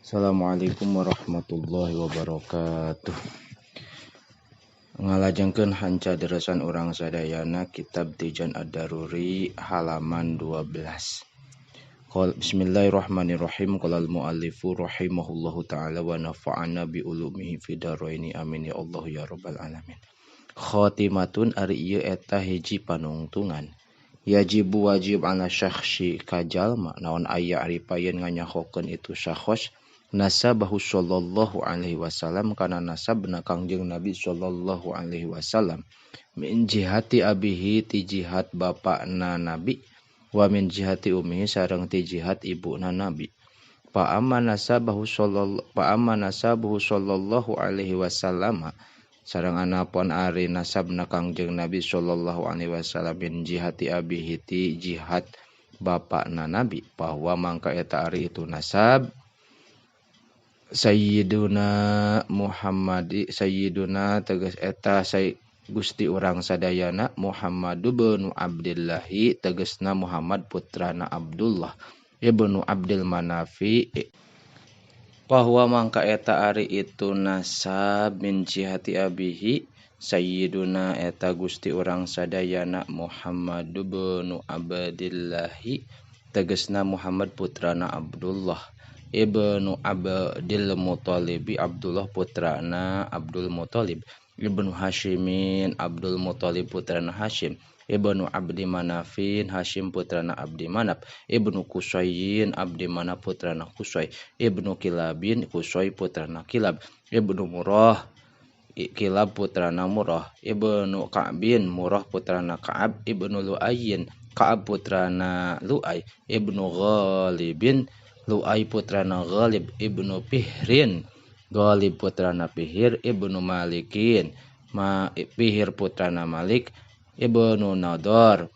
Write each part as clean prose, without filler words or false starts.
Assalamualaikum warahmatullahi wabarakatuh. Ngalajengkeun hanca deresan urang sadayana kitab Tijan Ad-Daruri halaman 12. Bismillahirrahmanirrahim. Qala al-muallifu rahimahullahu taala wa nafa'ana bi ulumihi fid dharaini amin ya Allah ya rabbal alamin. Khotimatun ari ieu eta hiji panungtungan. Yajibu wajib ala syakhsi kajalma naon aya ari payen nganyahokeun itu syakhs nasabahu sallallahu alaihi wasallam kana nasabna Kangjeng Nabi sallallahu alaihi wasallam min jihati abihi ti jihad bapakna Nabi wa min jihati ummihi sareng ti jihad ibuna Nabi. Fa amma nasabahu sallallahu alaihi wasallam sareng anapun ari nasabna Kangjeng Nabi sallallahu alaihi wasallam min jihati abihi ti jihad bapakna Nabi bahwa mangka eta ari itu nasab Sayyiduna tegas eta Gusti urang sadayana Muhammadu bin Abdillahi tegasna Muhammad putrana Abdullah ibnu Abdul Manafi bahwa mangka eta ari itu nasab min jihati abihi Sayyiduna eta Gusti urang sadayana Muhammadu bin Abdillahi tegasna Muhammad putrana Abdullah ibnu Abdul Muthalib Abdullah putrana Abdul Muthalib ibnu Hashimin Abdul Muthalib putrana Hashim ibnu Abdi Manafin Hashim putrana Abdi Manaf ibnu Qusayyin Abdi Manaf putrana Qusay ibnu Kilabin Qusay putrana Kilab ibnu Murrah Kilab putrana Murrah ibnu Ka'bin Murrah putrana Ka'ab ibnu Lu'ayyin Ka'ab putrana Lu'ay ibnu Ghalibin Lu'ay putrana Ghalib ibnu Fihrin Ghalib putrana Fihir ibnu Malikin Fihir putrana Malik ibnu Nadar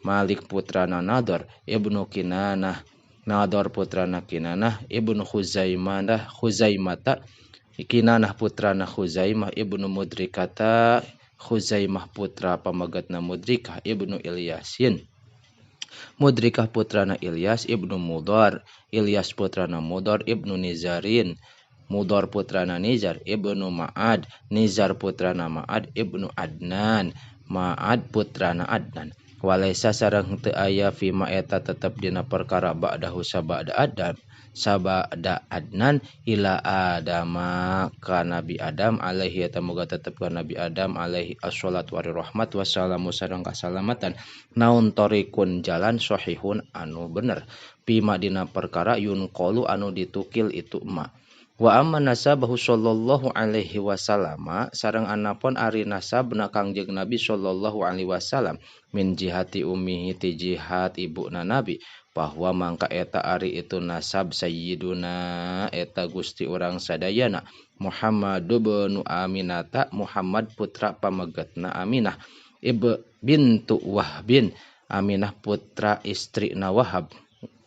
Malik putrana Nadar ibnu Kinanah Nadar putrana Kinanah ibnu Khuzaimata Kinanah putrana Khuzaimah ibnu Mudrikata Khuzaimah putra pamagatna Mudrikah ibnu Ilyasin Mudrikah putrana Ilyas ibnu Mudar Ilyas putrana Mudar ibnu Nizarin Mudar putrana Nizar ibnu Ma'ad Nizar putrana Ma'ad ibnu Adnan Ma'ad putrana Adnan walaysa sareng teu aya fi ma eta tetep dina perkara ba'dahu sabada Adnan ila Adama ka Nabi Adam alaihi eta moga tetep ka Nabi Adam alaihi assalatu warahmat wassalamu sareng kasalamatan naun torikun jalan sahihun anu bener pima dina perkara yunqalu anu ditukil itu ma wa amma nasabahu sallallahu alaihi wasallam sareng anapun ari nasabna Kangjeng Nabi sallallahu alaihi wasallam min jihati ummihi ti jihad ibuna Nabi bahwa mangka eta ari itu nasab Sayyiduna eta Gusti urang sadayana Muhammad bin Aminata Muhammad putra pamagetna Aminah bintu Wahbin Aminah putra istrina Wahab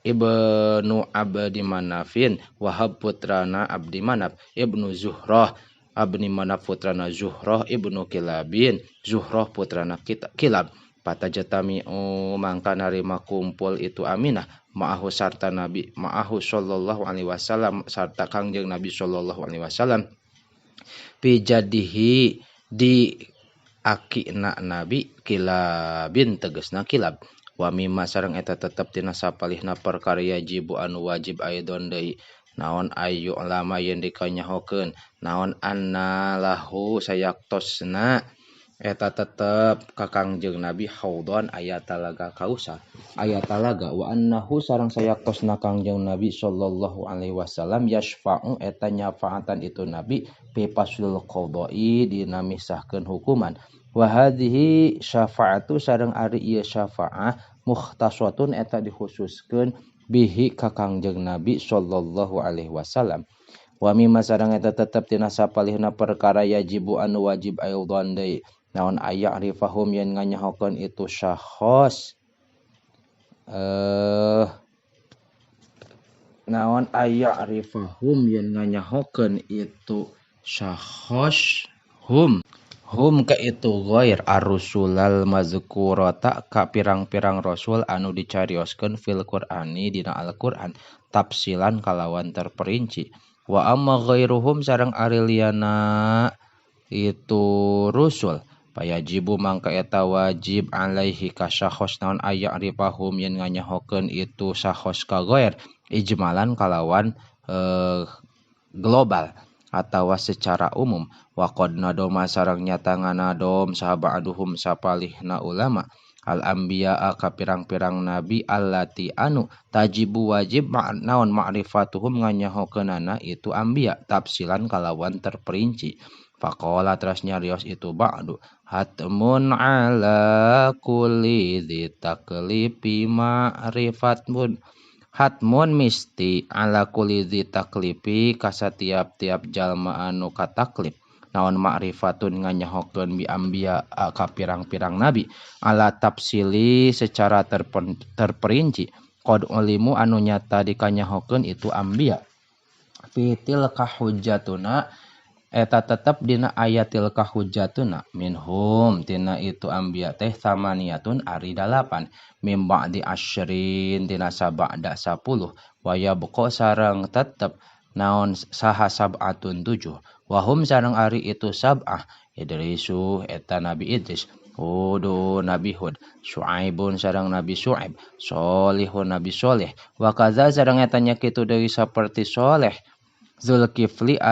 ibnu Abdi Manafin Wahab putrana Abdi Manaf ibnu Zuhrah Abdi Manaf putrana Zuhrah ibnu Kilabin Zuhrah putrana Kilab patajatami mangka narima kumpul itu Aminah ma'ahu sarta Nabi ma'ahu sallallahu alaihi wasallam sarta Kangjeng Nabi sallallahu alaihi wasallam pijadihi di akina Nabi Kilabin tegasna Kilab wa mimma sareng eta tetep tina sapalihna perkara yajibu anu wajib aidon deui naon ayu lama yen dikanyahokeun naon anna lahu sayaktosna eta tetep ka Kangjeng Nabi haudon aya talaga kausar aya talaga wa annahu sareng sayaktosna Kangjeng Nabi sallallahu alaihi wasallam yasfa'u eta nyafaatan itu Nabi fi faslul qada'i dina misahkeun hukuman wa hadhihi syafa'atu sareng ari ieu syafa'ah mukhtasatun eta dikhususkeun bihi ka Kangjeng Nabi sallallahu alaihi wasallam wa mimma sareng eta tetep tina sapalihna perkara yajibu anu wajib aidon deui naon aya arifahum yen nganyahokeun itu syakhs naon aya arifahum yen nganyahokeun itu syakhs hum ka itu ghair ar-rusulal mazkurata ka pirang-pirang rasul anu dicarioskeun fil Qur'ani dina Al-Qur'an tafsilan kalawan terperinci. Wa amma ghairuhum sareng ari liana itu rusul payajibu mangka eta wajib alaihi kasyahos naon aya arifahum yen nganyahokeun itu sahos ka ghair ijmalan kalawan global atawa secara umum wa qad nadoma sareng nyata nganadom sahabaduhum sapalihna ulama al anbiya ka pirang-pirang nabi allati anu tajibu wajib naon ma'rifatuhum nganyahokeunana itu anbiya tafsilan kalawan terperinci. Faqala teras nyarios itu ba'du hatmun ala kulli dzitaklifi ma'rifatun hatmun misti ala kulli dzitaklifi ka satiap-tiap jalma anu kataklif naon ma'rifatun nganyahokeun bi anbiya ka pirang-pirang nabi ala tafsili secara terperinci qad ulimu anu nyata dikanyahokeun itu anbiya fitil kahujjatuna eta tetep dina ayatil kahujjatuna minhum tina itu anbiya teh samaniyatun ari 8 mim ba'di asyrin tina sabada 10 waya beko sareng tetep naon saha sab'atun 7 wahum sareng ari itu sab'ah Idrisu eta Nabi Idris Hudun Nabi Hud Syuaibun sareng Nabi Syuaib Solihun Nabi Soleh wa kaza sareng eta nya kitu deui saperti Soleh Zulkifli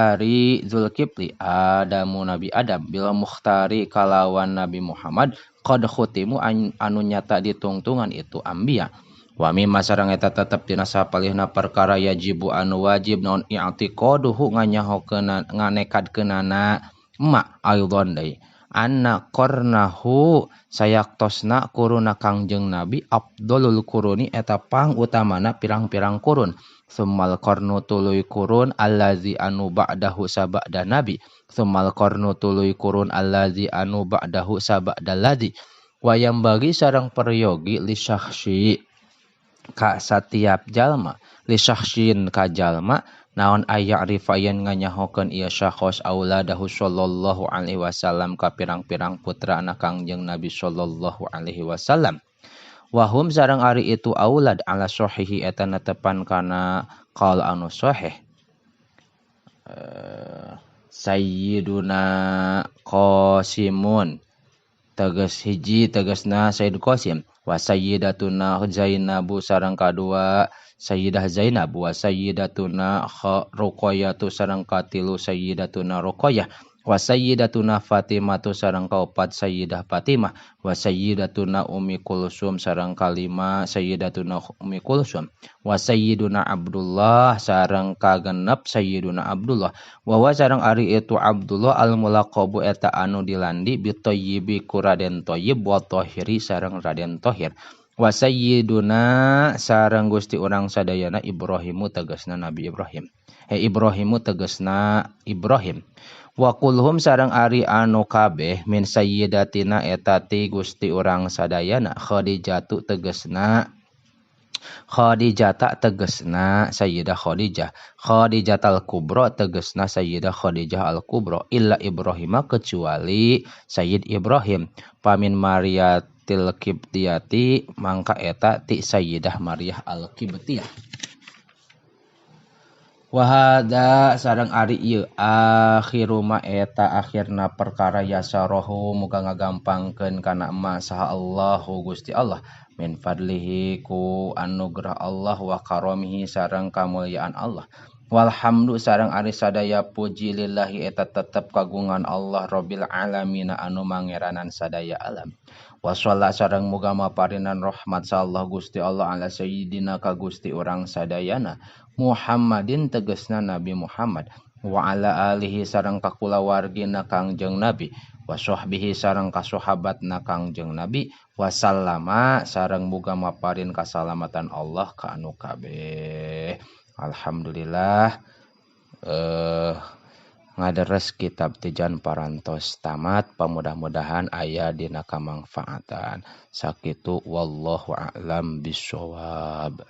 Adamu Nabi Adam bila mukhtari kalawan Nabi Muhammad qad khutimu anu nyata ditungtungan itu anbiya wa mimma sareng eta tetep dina sapalihna perkara yajibu anu wajib naon i'tiqaduhu nganyahokeun nganekadkeunana ma aidon deui anna qarnahu sayaktosna kuruna Kangjeng Nabi afdalul quruni eta pangutamana pirang-pirang kurun summal qarnu tuluy kurun allazi anu ba'dahu sabada nabi summal qarnu tuluy kurun allazi anu ba'dahu sabada ladzi wayam bagi sareng peryogi li syakhsi ka satiap jalma li syakhsin ka jalma naon aya rifayan nganyahokeun ieu syakhs auladahu sallallahu alaihi wasallam ka pirang-pirang putra anak Kangjeng Nabi sallallahu alaihi wasallam wahum sareng ari itu aulad ala sahihi eta netepan kana qaul anu sahih Sayyiduna Qasimun tegas hiji tegasna Sayyid Qasim wa sayyidatuna Zainabu sareng kadua Sayyidah Zainab wa sayyidatuna Ruqayyah sareng katilu sayyidatuna Ruqayyah wa sayyidatuna Fatimah sareng kaopat sayyidah Fatimah wa sayyidatuna Ummi Kulsum sareng kalima sayyidatuna Ummi Kulsum wa sayyiduna Abdullah sareng kagenep sayyiduna Abdullah wa sareng ari itu Abdullah al mulaqabu eta anu dilandi bi thayyibi ku Raden Thayyib wa Thahiri sareng Raden Thahir wa sayyiduna sareng Gusti urang sadayana Ibrahimu tegasna Nabi Ibrahim Ibrahimu tegasna Ibrahim wa kulhum sareng ari anu kabeh min sayyidatina eta ti Gusti urang sadayana Khadijatu tegasna Khadijata tegasna Sayyidah Khadijah Khadijatal Kubra tegasna Sayyidah Khadijah al Kubra illa Ibrahim kecuali Sayyid Ibrahim pamin Mariatil Qibtiyati mangka eta ti Sayyidah Maryah al Qibtiyah wahada sareng ari ieu akhiru ma eta akhirna perkara yasarohu muga ngagampangkeun kana ma saha Allahu Gusti Allah min fadlihi ku anugerah Allah wa karamihi sareng kamulyaan Allah walhamdu sareng ari sadaya puji lillahi eta tetep kagungan Allah Rabbil alamin anu mangeranan sadaya alam wa shalla sareng muga maparinan rahmat sa Allah Gusti Allah ala sayyidina ka Gusti urang sadayana Muhammadin tegasna Nabi Muhammad wa ala alihi sareng kakulawargina Kangjeng Nabi wa sahbihi sareng kasahabatna Kangjeng Nabi wa sallama sareng muga maparin kasalamatan Allah ka anu kabeh. Alhamdulillah ngaderes kitab Tijan parantos tamat pamudah-mudahan aya dina kamangfaatan sakitu wallahu a'lam bishawab.